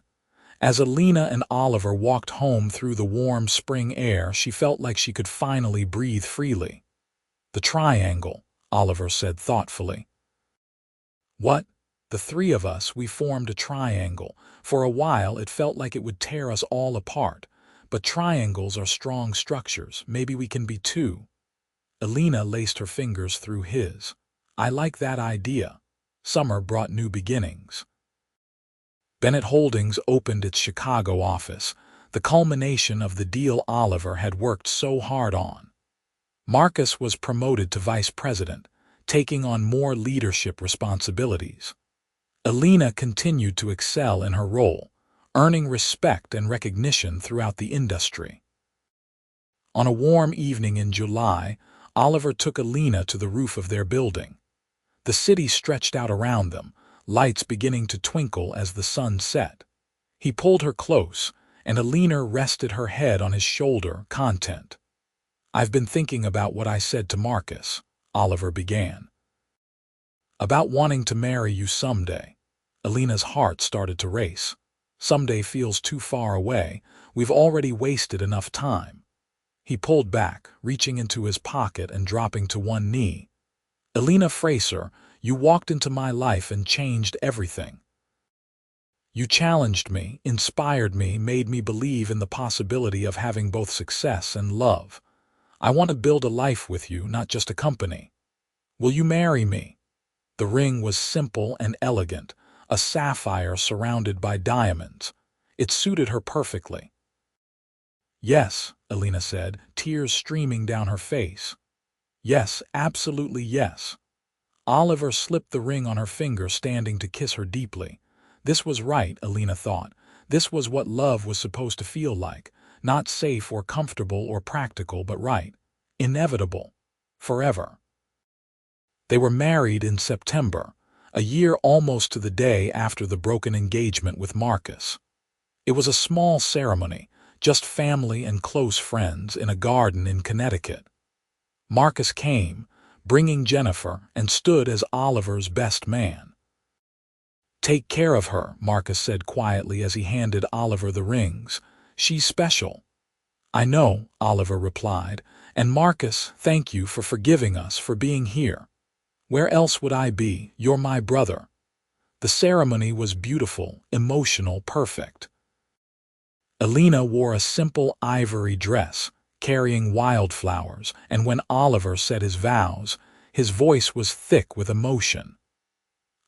As Elena and Oliver walked home through the warm spring air, she felt like she could finally breathe freely. The triangle, Oliver said thoughtfully. What? The three of us, we formed a triangle. For a while it felt like it would tear us all apart. But triangles are strong structures. Maybe we can be two. Elena laced her fingers through his. I like that idea. Summer brought new beginnings. Bennett Holdings opened its Chicago office, the culmination of the deal Oliver had worked so hard on. Marcus was promoted to vice president, taking on more leadership responsibilities. Elena continued to excel in her role, earning respect and recognition throughout the industry. On a warm evening in July, Oliver took Elena to the roof of their building. The city stretched out around them, lights beginning to twinkle as the sun set. He pulled her close, and Elena rested her head on his shoulder, content. I've been thinking about what I said to Marcus, Oliver began. About wanting to marry you someday. Elena's heart started to race. Someday feels too far away. We've already wasted enough time. He pulled back, reaching into his pocket and dropping to one knee. Elena Fraser, you walked into my life and changed everything. You challenged me, inspired me, made me believe in the possibility of having both success and love. I want to build a life with you, not just a company. Will you marry me? The ring was simple and elegant, a sapphire surrounded by diamonds. It suited her perfectly. Yes, Elena said, tears streaming down her face. Yes, absolutely yes. Oliver slipped the ring on her finger, standing to kiss her deeply. This was right, Elena thought. This was what love was supposed to feel like. Not safe or comfortable or practical, but right. Inevitable. Forever. They were married in September, a year almost to the day after the broken engagement with Marcus. It was a small ceremony, just family and close friends in a garden in Connecticut. Marcus came, bringing Jennifer, and stood as Oliver's best man. Take care of her, Marcus said quietly as he handed Oliver the rings. She's special. I know, Oliver replied, and Marcus, thank you for forgiving us, for being here. Where else would I be? You're my brother. The ceremony was beautiful, emotional, perfect. Elena wore a simple ivory dress, carrying wildflowers, and when Oliver said his vows, his voice was thick with emotion.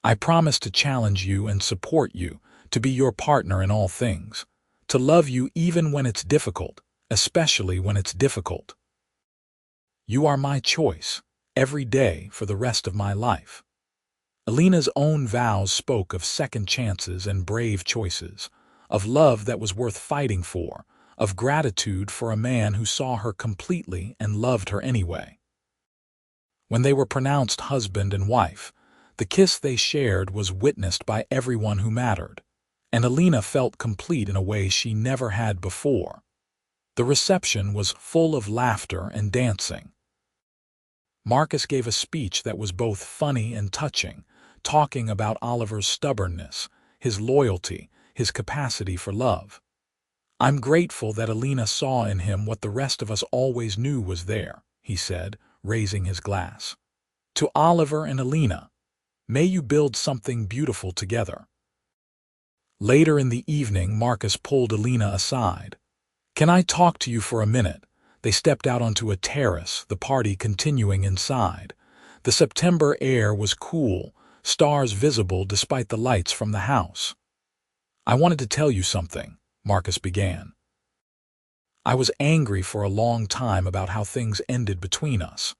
I promise to challenge you and support you, to be your partner in all things, to love you even when it's difficult, especially when it's difficult. You are my choice, every day for the rest of my life. Elena's own vows spoke of second chances and brave choices, of love that was worth fighting for, of gratitude for a man who saw her completely and loved her anyway. When they were pronounced husband and wife, the kiss they shared was witnessed by everyone who mattered, and Elena felt complete in a way she never had before. The reception was full of laughter and dancing. Marcus gave a speech that was both funny and touching, talking about Oliver's stubbornness, his loyalty, his capacity for love. I'm grateful that Elena saw in him what the rest of us always knew was there, he said, raising his glass. To Oliver and Elena, may you build something beautiful together. Later in the evening, Marcus pulled Elena aside. Can I talk to you for a minute? They stepped out onto a terrace, the party continuing inside. The September air was cool, stars visible despite the lights from the house. I wanted to tell you something, Marcus began. I was angry for a long time about how things ended between us.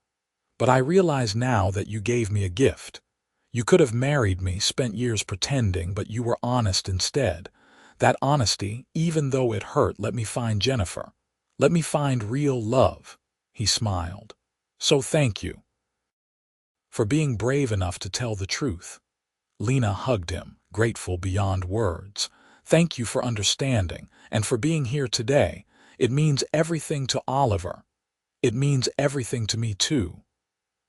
But I realize now that you gave me a gift. You could have married me, spent years pretending, but you were honest instead. That honesty, even though it hurt, let me find Jennifer. Let me find real love. He smiled. So thank you for being brave enough to tell the truth. Lena hugged him, grateful beyond words. Thank you for understanding and for being here today. It means everything to Oliver. It means everything to me too.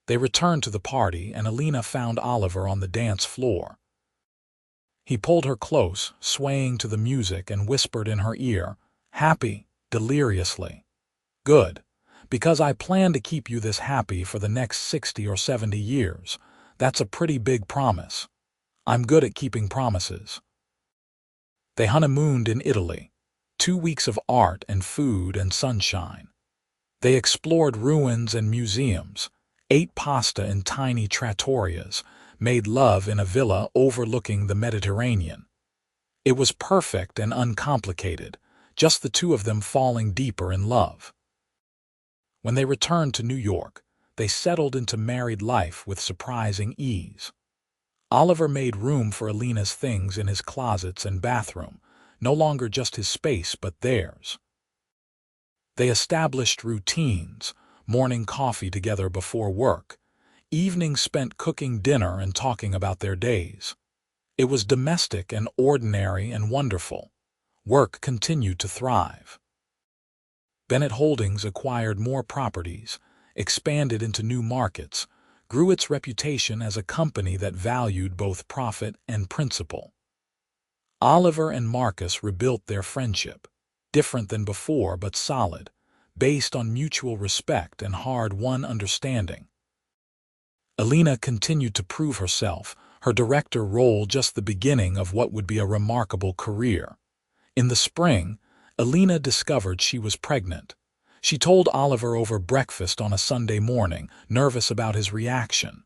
They returned to the party, and Elena found Oliver on the dance floor. He pulled her close, swaying to the music, and whispered in her ear, happy, deliriously. Good. Because I plan to keep you this happy for the next 60 or 70 years. That's a pretty big promise. I'm good at keeping promises. They honeymooned in Italy. 2 weeks of art and food and sunshine. They explored ruins and museums, ate pasta in tiny trattorias, made love in a villa overlooking the Mediterranean. It was perfect and uncomplicated, just the two of them falling deeper in love. When they returned to New York, they settled into married life with surprising ease. Oliver made room for Elena's things in his closets and bathroom, no longer just his space but theirs. They established routines, morning coffee together before work, evenings spent cooking dinner and talking about their days. It was domestic and ordinary and wonderful. Work continued to thrive. Bennett Holdings acquired more properties, expanded into new markets, grew its reputation as a company that valued both profit and principle. Oliver and Marcus rebuilt their friendship, different than before but solid, based on mutual respect and hard-won understanding. Elena continued to prove herself, her director role just the beginning of what would be a remarkable career. In the spring, Elena discovered she was pregnant. She told Oliver over breakfast on a Sunday morning, nervous about his reaction.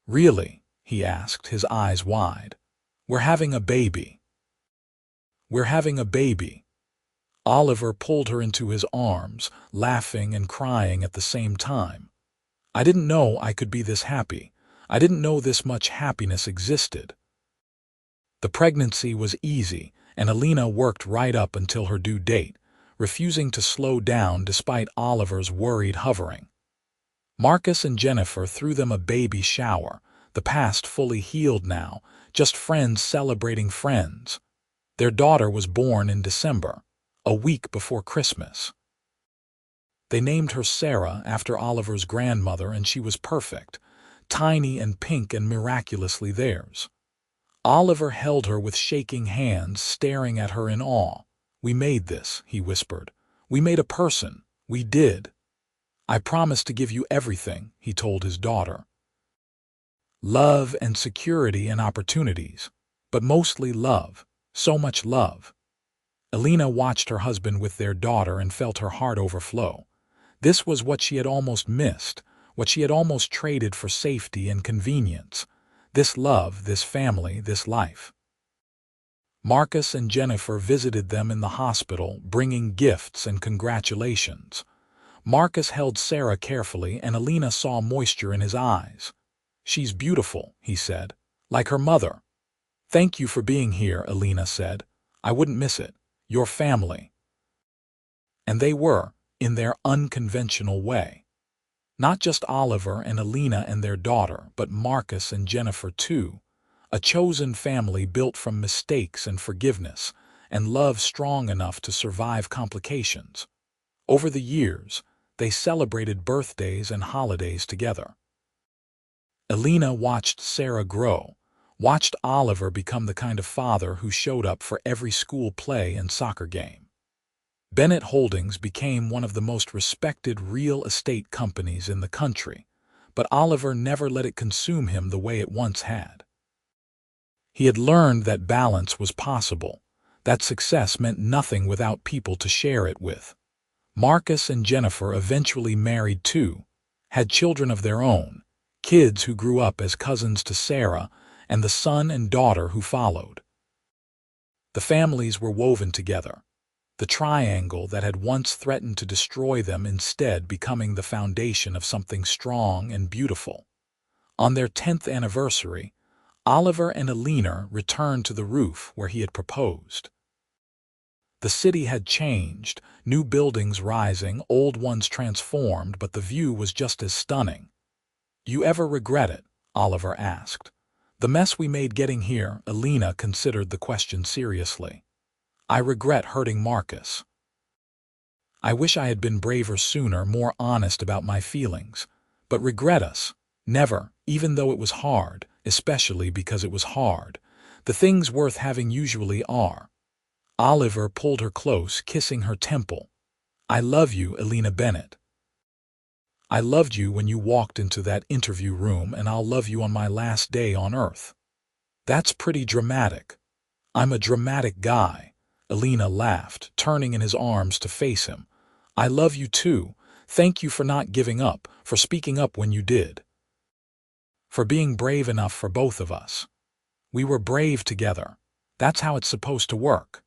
"Really?" he asked, his eyes wide. "We're having a baby." "We're having a baby." Oliver pulled her into his arms, laughing and crying at the same time. "I didn't know I could be this happy. I didn't know this much happiness existed." The pregnancy was easy, and Elena worked right up until her due date, refusing to slow down despite Oliver's worried hovering. Marcus and Jennifer threw them a baby shower, the past fully healed now, just friends celebrating friends. Their daughter was born in December, a week before Christmas. They named her Sarah after Oliver's grandmother, and she was perfect, tiny and pink and miraculously theirs. Oliver held her with shaking hands, staring at her in awe. "We made this," he whispered. "We made a person. We did. I promise to give you everything," he told his daughter. Love and security and opportunities, but mostly love, so much love. Elena watched her husband with their daughter and felt her heart overflow. This was what she had almost missed, what she had almost traded for safety and convenience. This love, this family, this life. Marcus and Jennifer visited them in the hospital, bringing gifts and congratulations. Marcus held Sarah carefully, and Elena saw moisture in his eyes. "She's beautiful," he said, "like her mother." "Thank you for being here," Elena said. "I wouldn't miss it. Your family." And they were, in their unconventional way. Not just Oliver and Elena and their daughter, but Marcus and Jennifer too. A chosen family built from mistakes and forgiveness, and love strong enough to survive complications. Over the years, they celebrated birthdays and holidays together. Elena watched Sarah grow, watched Oliver become the kind of father who showed up for every school play and soccer game. Bennett Holdings became one of the most respected real estate companies in the country, but Oliver never let it consume him the way it once had. He had learned that balance was possible, that success meant nothing without people to share it with. Marcus and Jennifer eventually married too, had children of their own, kids who grew up as cousins to Sarah, and the son and daughter who followed. The families were woven together, the triangle that had once threatened to destroy them instead becoming the foundation of something strong and beautiful. On their 10th anniversary, Oliver and Elena returned to the roof where he had proposed. The city had changed, new buildings rising, old ones transformed, but the view was just as stunning. "You ever regret it?" Oliver asked. "The mess we made getting here," Elena considered the question seriously. "I regret hurting Marcus. I wish I had been braver sooner, more honest about my feelings. But regret us? Never, even though it was hard, especially because it was hard. The things worth having usually are." Oliver pulled her close, kissing her temple. "I love you, Elena Bennett." I loved you when you walked into that interview room, and I'll love you on my last day on Earth. That's pretty dramatic. I'm a dramatic guy. Elena laughed, turning in his arms to face him. I love you too. Thank you for not giving up, for speaking up when you did. For being brave enough for both of us. We were brave together. That's how it's supposed to work.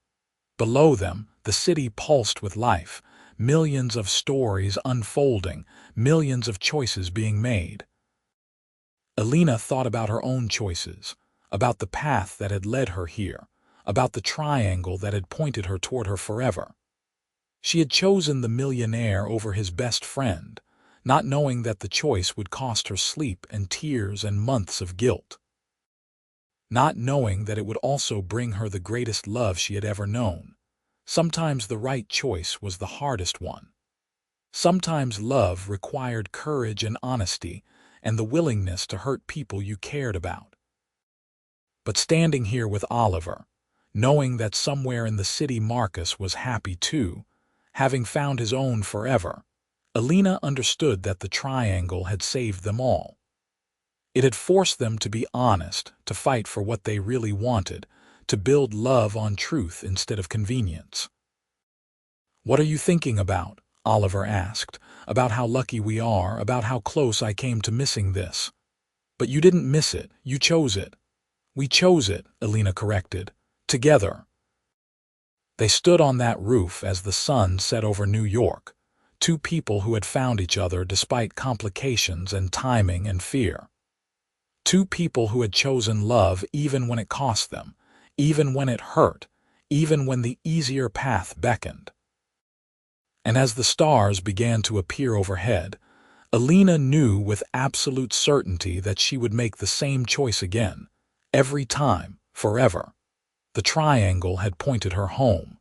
Below them, the city pulsed with life, millions of stories unfolding, millions of choices being made. Elena thought about her own choices, about the path that had led her here, about the triangle that had pointed her toward her forever. She had chosen the millionaire over his best friend, not knowing that the choice would cost her sleep and tears and months of guilt. Not knowing that it would also bring her the greatest love she had ever known. Sometimes the right choice was the hardest one. Sometimes love required courage and honesty and the willingness to hurt people you cared about. But standing here with Oliver, knowing that somewhere in the city Marcus was happy too, having found his own forever, Elena understood that the triangle had saved them all. It had forced them to be honest, to fight for what they really wanted, to build love on truth instead of convenience. "What are you thinking about?" Oliver asked. "About how lucky we are, about how close I came to missing this." "But you didn't miss it, you chose it." "We chose it," Elena corrected. "Together." They stood on that roof as the sun set over New York, two people who had found each other despite complications and timing and fear. Two people who had chosen love even when it cost them, even when it hurt, even when the easier path beckoned. And as the stars began to appear overhead, Elena knew with absolute certainty that she would make the same choice again, every time, forever. The triangle had pointed her home.